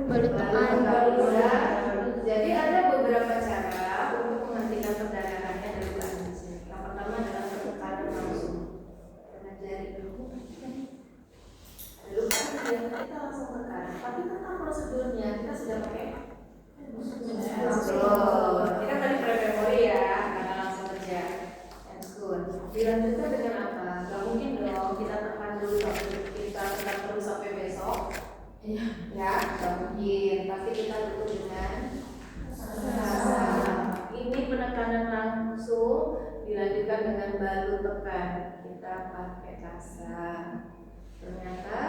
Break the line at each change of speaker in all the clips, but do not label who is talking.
balut tekan.
Jadi ada beberapa cara untuk menghentikan perdarahannya dari luka anus. Yang pertama adalah tekanan langsung dengan jari. Lalu kita langsung tekan. Tapi tentang prosedurnya kita sudah pakai kita tadi pre-memori ya, karena langsung kerja. Dilanjutkan dengan apa? Gak mungkin dong kita tekan dulu kita tekan terus sampai besok. Ya, gak mungkin. Pasti kita tutup dengan ini penekanan langsung, dilanjutkan dengan balut tekan. Kita pakai kasa. Ternyata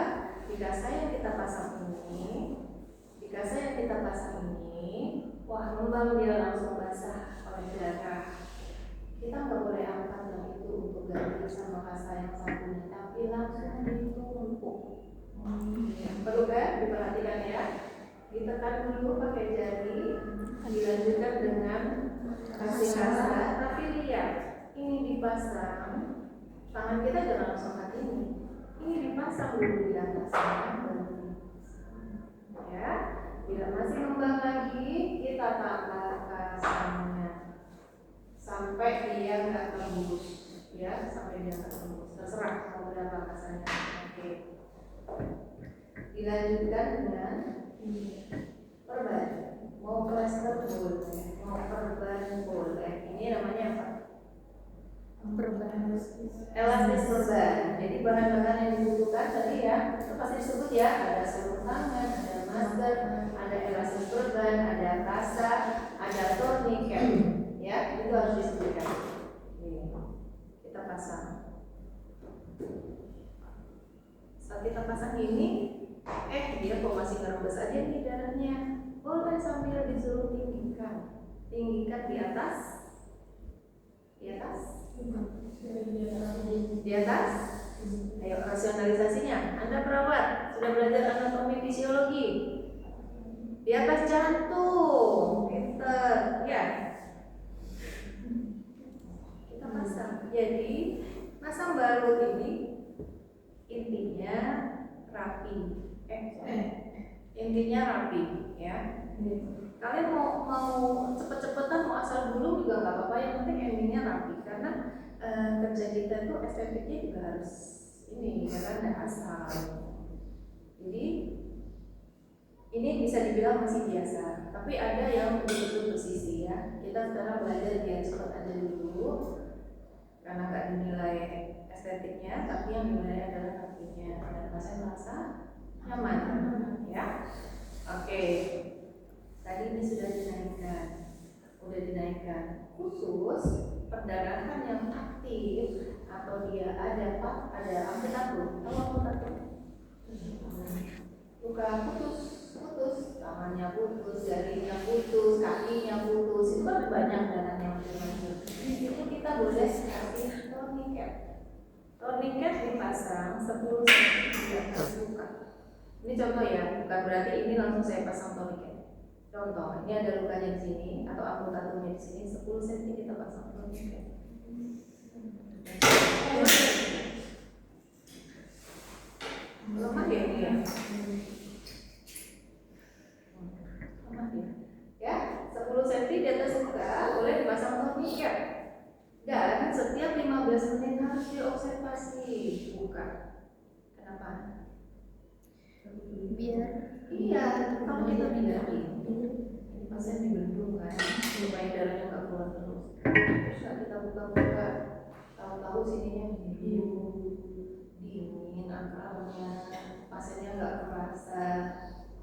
di kasa yang kita pasang ini, wah ngembang dia langsung basah oleh darah. Kita nggak boleh angkat yang itu untuk ganti sama kasa yang satunya, tapi langsung ditumpuk. Perlu kan diperhatikan ya. Ditekan dulu pakai jari, dilanjutkan dengan kasih kasa. Tapi lihat, ini dipasang, tangan kita jangan langsung kat ini. Ini dipasang dulu di atasnya. Ya, bila masih ngembang lagi, kita tambah kasanya sampai dia nggak tembus. Ya, sampai dia nggak tembus. Terserah mau berapa kasanya. Oke. Dilanjutkan dengan perban. Mau plaster boleh, mau perban boleh. Ini namanya apa?
Perban.
Elastis perban. Jadi bahan-bahan yang dibutuhkan tadi ya, itu pasti disebut ya. Ada sarung tangan, ada masker, ada elastis perban, ada kasa, ada tourniquet. Ya, itu harus disebutkan. Ini kita pasang. Saat kita pasang ini, dia kok masih ngerembes aja nih darahnya. Boleh sambil disuruh tinggikan di atas. Di atas. Ayo rasionalisasinya. Anda perawat sudah belajar anatomi fisiologi. Di atas jantung, pinter, ya. Kita pasang. Jadi masang balut ini intinya rapi. Intinya rapi, ya. Kalian mau cepet-cepetan, mau asal dulu juga nggak apa-apa. Yang penting endingnya rapi, karena kerja kita itu estetiknya juga harus ini, karena nggak asal. Jadi ini bisa dibilang masih biasa, tapi ada yang betul-betul presisi ya. Kita sekarang belajar biar cepat aja dulu, karena nggak dinilai estetiknya, tapi yang dinilai adalah rapinya. Dan pasien merasa nyaman, ya. Oke. Tadi ini sudah dinaikkan. Khusus perdarahan yang aktif atau dia ada amputatur. Tahu amputatur? Luka putus, tangannya putus, jarinya putus, kakinya putus, itu kan banyak darahnya macam-macam. Itu kita boleh kasih tourniquet. Tourniquet dipasang 10 cm di atas luka. Ini contoh ya, bukan berarti ini langsung saya pasang tourniquet. Contoh, ini ada lukanya di sini atau amputaturnya di sini, 10 cm kita pasang tourniquet. Lemah ya ini ya? Lemah ya? Ya, 10 cm di atas luka boleh dipasang tourniquet. Dan setiap 15 menit harus diobservasi luka. Kenapa?
Biar
kalau kita pindahin pasien dibendung kan supaya darahnya nggak keluar terus. Terus kita buka-buka, tahu-tahu sininya dingin akarnya, pasiennya nggak kerasa,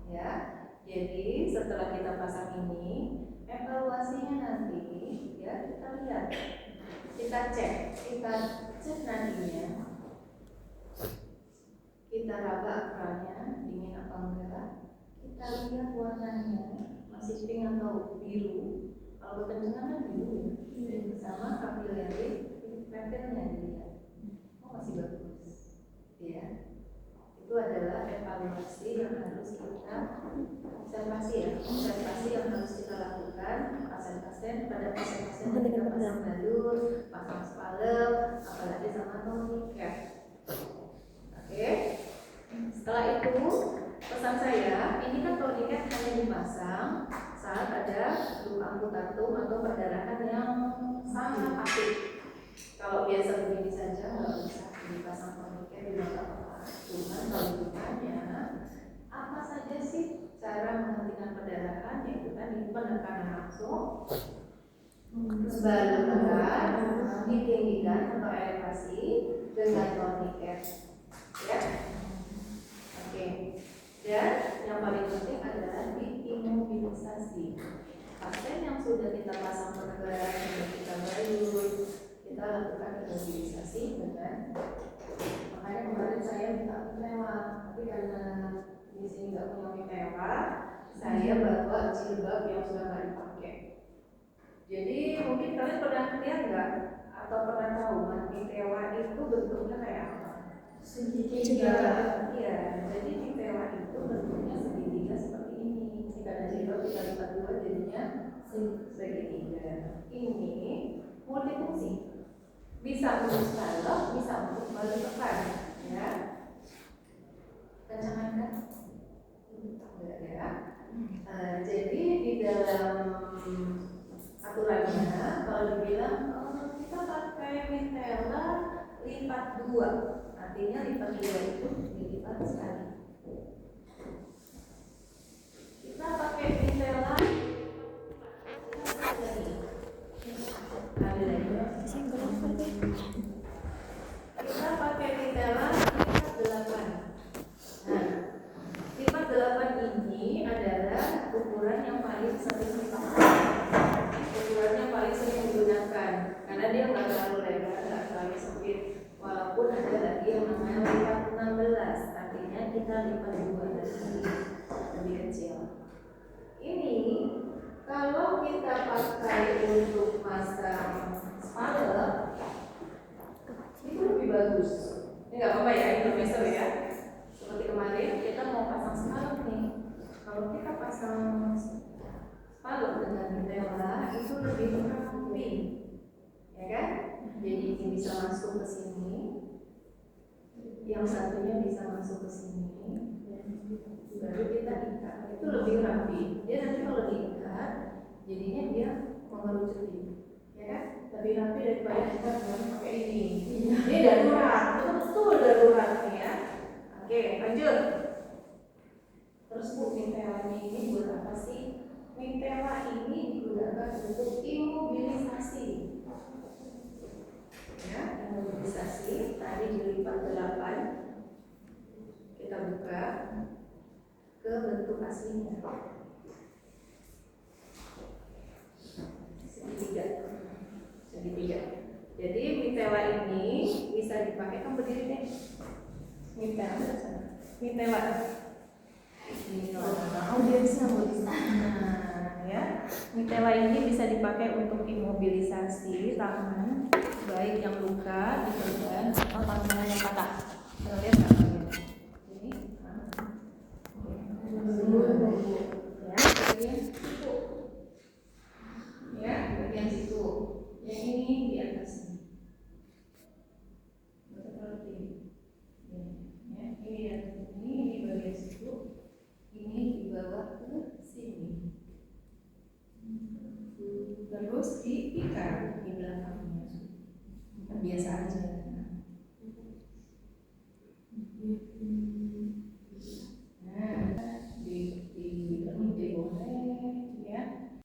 ya. Jadi setelah kita pasang ini, evaluasinya nanti, ya kita lihat, kita cek nadinya, kita raba akarnya dingin apa enggak, kita lihat warnanya masih pink atau biru. Kalau kekencengan kan biru ya, sama kapilari levelnya dilihat, masih bagus, ya. Itu adalah evaluasi yang harus kita observasi yang harus kita lakukan pada pasien-pasien yang kita pasang balut, pasang spalem, apalagi sama tourniquet. Oke. Setelah itu Pesan saya, ini kan tourniquet hanya dipasang saat ada luka amputatum atau perdarahan yang sangat akut. Kalau biasa begini saja nggak usah dipasang tourniquet, juga nggak apa-apa. Cuman kalau ditanya apa saja sih cara menghentikan perdarahan, yaitu tadi penekanan langsung, balok tekan, ditinggikan atau elevasi dengan tourniquet, ya. Oke. Dan yang paling penting adalah diimobilisasi. Pasien yang sudah kita pasang pergerak, sudah kita bayur, kita lakukan imobilisasi dengan, makanya kemarin saya minta mitewa, tapi karena di sini nggak punya mitewa, saya bawa jilbab yang sudah nggak dipakai. Jadi mungkin kalian pernah lihat nggak atau pernah tahu mitewa itu bentuknya kayak apa? Segitiga. Iya, jadi mitewa itu bentuknya segitiga seperti ini. Jika ada jilbab kita lipat dua jadinya segitiga. Ini multifungsi. Bisa untuk salep, bisa untuk balik tekan, ya. Kencangan kan? Enggak ya. Jadi di dalam aturannya kalau dibilang kita pakai mitela lipat dua, artinya lipat dua itu dilipat sekali. Kita pakai mitela kita pakai mitela lipat 8. Nah, lipat 8 ini adalah ukuran yang paling sering dipakai, ukuran yang paling sering digunakan, karena dia nggak terlalu lebar, nggak terlalu sempit. Walaupun ada lagi yang namanya lipat 16, artinya kita lipat 2 lagi, lebih kecil. Ini kalau kita pakai untuk masang spalek itu lebih bagus. Ini nggak apa-apa ya, intermezzo ya. Seperti kemarin kita mau pasang spalek nih. Kalau kita pasang spalek dengan mitela itu lebih rapi, ya kan? Jadi ini bisa masuk ke sini, yang satunya bisa masuk ke sini, baru kita ikat. Itu lebih rapi. Dia nanti kalau diikat, jadinya dia mengerucut ini, ya kan? Lebih rapi daripada kita pakai ini. Ini darurat, betul darurat nih ya. Oke, lanjut. Terus Bu, mitelanya ini buat apa sih? Mitela ini digunakan untuk imobilisasi. Ya, imobilisasi tadi dilipat 8. Kita buka ke bentuk aslinya. Segitiga. Jadi mitela ini bisa dipakai, kan berdiri deh. Mitela. Audiensnya mau di sana, ya. Mitela ini bisa dipakai untuk imobilisasi tangan, baik yang luka di badan atau tangan yang patah. Kita lihat tangannya. Ini, ya, bagian situ. Ya, bagian situ. Yang ini di atas. Ini di atas ini di bagian situ. Ini dibawa ke sini, terus diikat di belakangnya. Biasa aja.